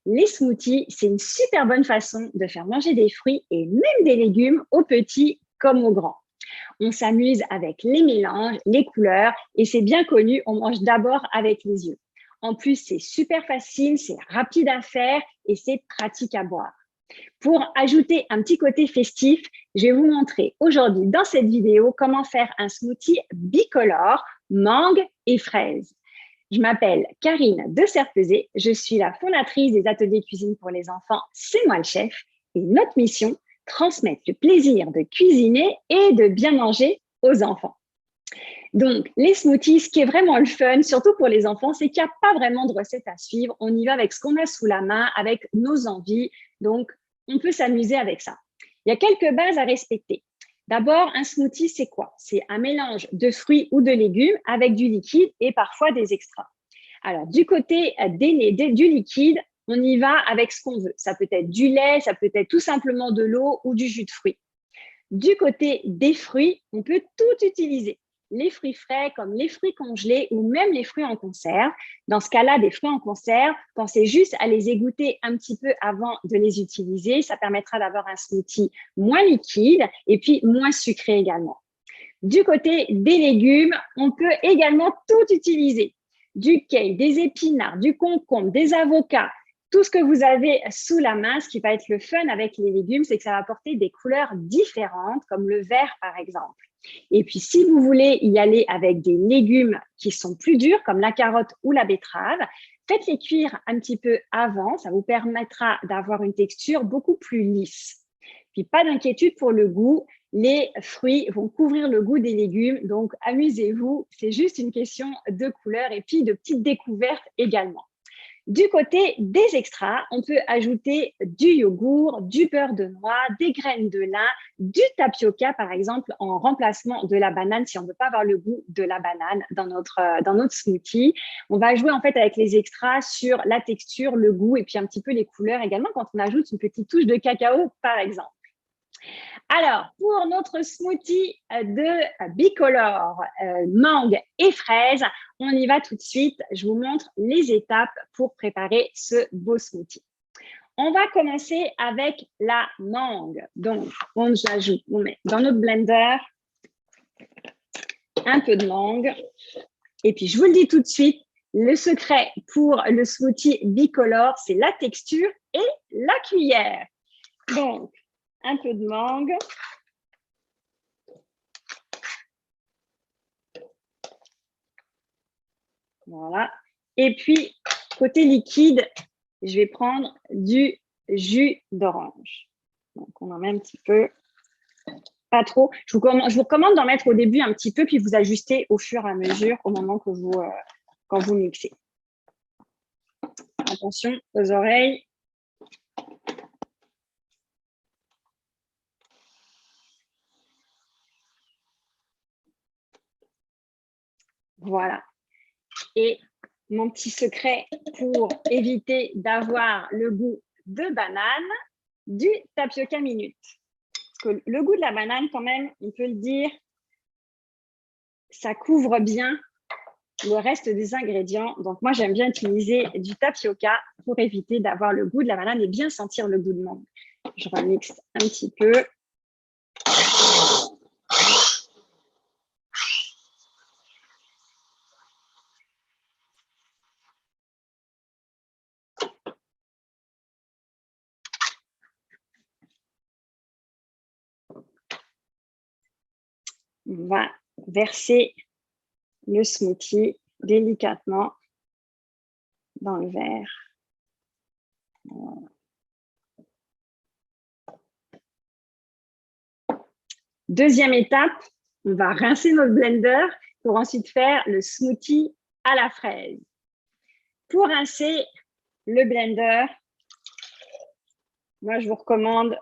Les smoothies, c'est une super bonne façon de faire manger des fruits et même des légumes aux petits comme aux grands. On s'amuse avec les mélanges, les couleurs et c'est bien connu, on mange d'abord avec les yeux. En plus, c'est super facile, c'est rapide à faire et c'est pratique à boire. Pour ajouter un petit côté festif, je vais vous montrer aujourd'hui dans cette vidéo comment faire un smoothie bicolore, mangue et fraise. Je m'appelle Karine de Serpezé, je suis la fondatrice des ateliers cuisine pour les enfants C'est moi le chef et notre mission, transmettre le plaisir de cuisiner et de bien manger aux enfants. Donc, les smoothies, ce qui est vraiment le fun, surtout pour les enfants, c'est qu'il n'y a pas vraiment de recette à suivre. On y va avec ce qu'on a sous la main, avec nos envies. Donc, on peut s'amuser avec ça. Il y a quelques bases à respecter. D'abord, un smoothie, c'est quoi? C'est un mélange de fruits ou de légumes avec du liquide et parfois des extras. Alors, du côté du liquide, on y va avec ce qu'on veut. Ça peut être du lait, ça peut être tout simplement de l'eau ou du jus de fruits. Du côté des fruits, on peut tout utiliser. Les fruits frais comme les fruits congelés ou même les fruits en conserve. Dans ce cas-là, des fruits en conserve, pensez juste à les égoutter un petit peu avant de les utiliser. Ça permettra d'avoir un smoothie moins liquide et puis moins sucré également. Du côté des légumes, on peut également tout utiliser. Du kale, des épinards, du concombre, des avocats, tout ce que vous avez sous la main. Ce qui va être le fun avec les légumes, c'est que ça va apporter des couleurs différentes, comme le vert par exemple. Et puis, si vous voulez y aller avec des légumes qui sont plus durs, comme la carotte ou la betterave, faites-les cuire un petit peu avant. Ça vous permettra d'avoir une texture beaucoup plus lisse. Puis, pas d'inquiétude pour le goût. Les fruits vont couvrir le goût des légumes. Donc, amusez-vous. C'est juste une question de couleur et puis de petites découvertes également. Du côté des extras, on peut ajouter du yogourt, du beurre de noix, des graines de lin, du tapioca, par exemple, en remplacement de la banane, si on ne veut pas avoir le goût de la banane dans notre smoothie. On va jouer en fait avec les extras sur la texture, le goût et puis un petit peu les couleurs également quand on ajoute une petite touche de cacao, par exemple. Alors, pour notre smoothie de bicolore, mangue et fraise, on y va tout de suite. Je vous montre les étapes pour préparer ce beau smoothie. On va commencer avec la mangue. Donc, on met dans notre blender un peu de mangue. Et puis, je vous le dis tout de suite, le secret pour le smoothie bicolore, c'est la texture et la cuillère. Donc, un peu de mangue. Voilà. Et puis, côté liquide, je vais prendre du jus d'orange. Donc, on en met un petit peu, pas trop. Je vous recommande d'en mettre au début un petit peu, puis vous ajustez au fur et à mesure au moment que quand vous mixez. Attention aux oreilles. Voilà. Et mon petit secret pour éviter d'avoir le goût de banane, du tapioca minute. Parce que le goût de la banane, quand même, on peut le dire, ça couvre bien le reste des ingrédients. Donc, moi, j'aime bien utiliser du tapioca pour éviter d'avoir le goût de la banane et bien sentir le goût de mangue. Je remixe un petit peu. On va verser le smoothie délicatement dans le verre. Voilà. Deuxième étape, on va rincer notre blender pour ensuite faire le smoothie à la fraise. Pour rincer le blender, moi, je vous recommande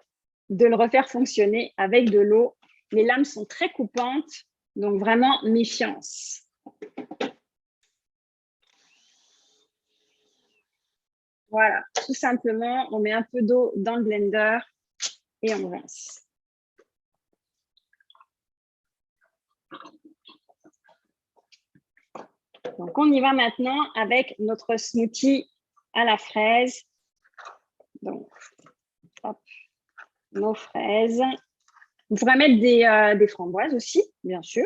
de le refaire fonctionner avec de l'eau. Les lames sont très coupantes, donc vraiment méfiance. Voilà, tout simplement, on met un peu d'eau dans le blender et on rince. Donc, on y va maintenant avec notre smoothie à la fraise. Donc, hop, nos fraises. Vous pourrez mettre des framboises aussi, bien sûr.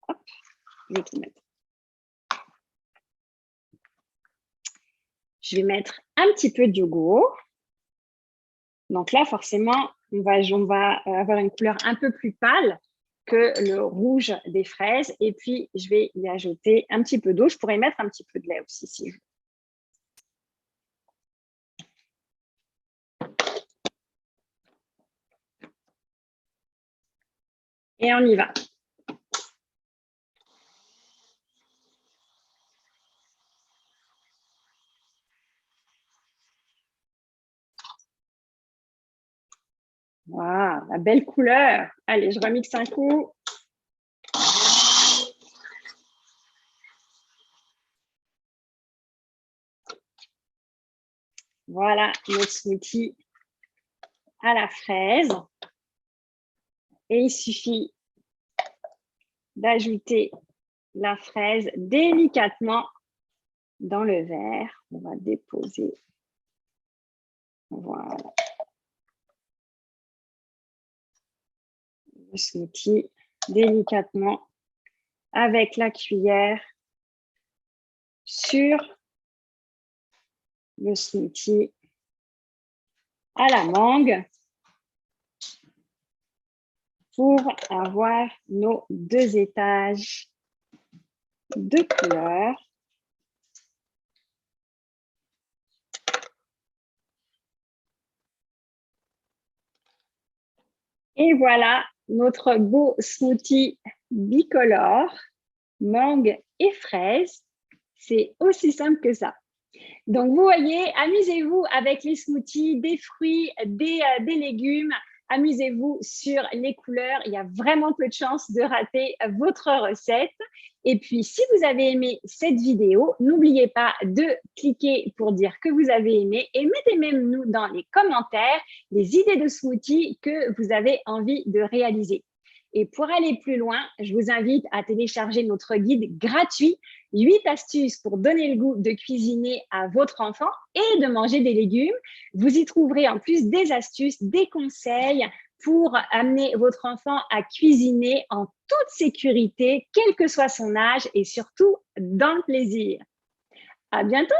Hop, je vais tout mettre. Je vais mettre un petit peu de yogourt. Donc là, forcément, on va avoir une couleur un peu plus pâle que le rouge des fraises. Et puis, je vais y ajouter un petit peu d'eau. Je pourrais y mettre un petit peu de lait aussi, si je veux. Et on y va. Waouh, la belle couleur. Allez, je remixe un coup. Voilà, notre smoothie à la fraise. Et il suffit d'ajouter la fraise délicatement dans le verre. On va déposer. Voilà. Le smoothie délicatement avec la cuillère sur le smoothie à la mangue pour avoir nos 2 étages de couleur. Et voilà notre beau smoothie bicolore, mangue et fraise. C'est aussi simple que ça. Donc, vous voyez, amusez-vous avec les smoothies, des fruits, des légumes. Amusez-vous sur les couleurs. Il y a vraiment peu de chances de rater votre recette. Et puis, si vous avez aimé cette vidéo, n'oubliez pas de cliquer pour dire que vous avez aimé et mettez même nous dans les commentaires les idées de smoothies que vous avez envie de réaliser. Et pour aller plus loin, je vous invite à télécharger notre guide gratuit 8 astuces pour donner le goût de cuisiner à votre enfant et de manger des légumes. Vous y trouverez en plus des astuces, des conseils pour amener votre enfant à cuisiner en toute sécurité, quel que soit son âge et surtout dans le plaisir. À bientôt!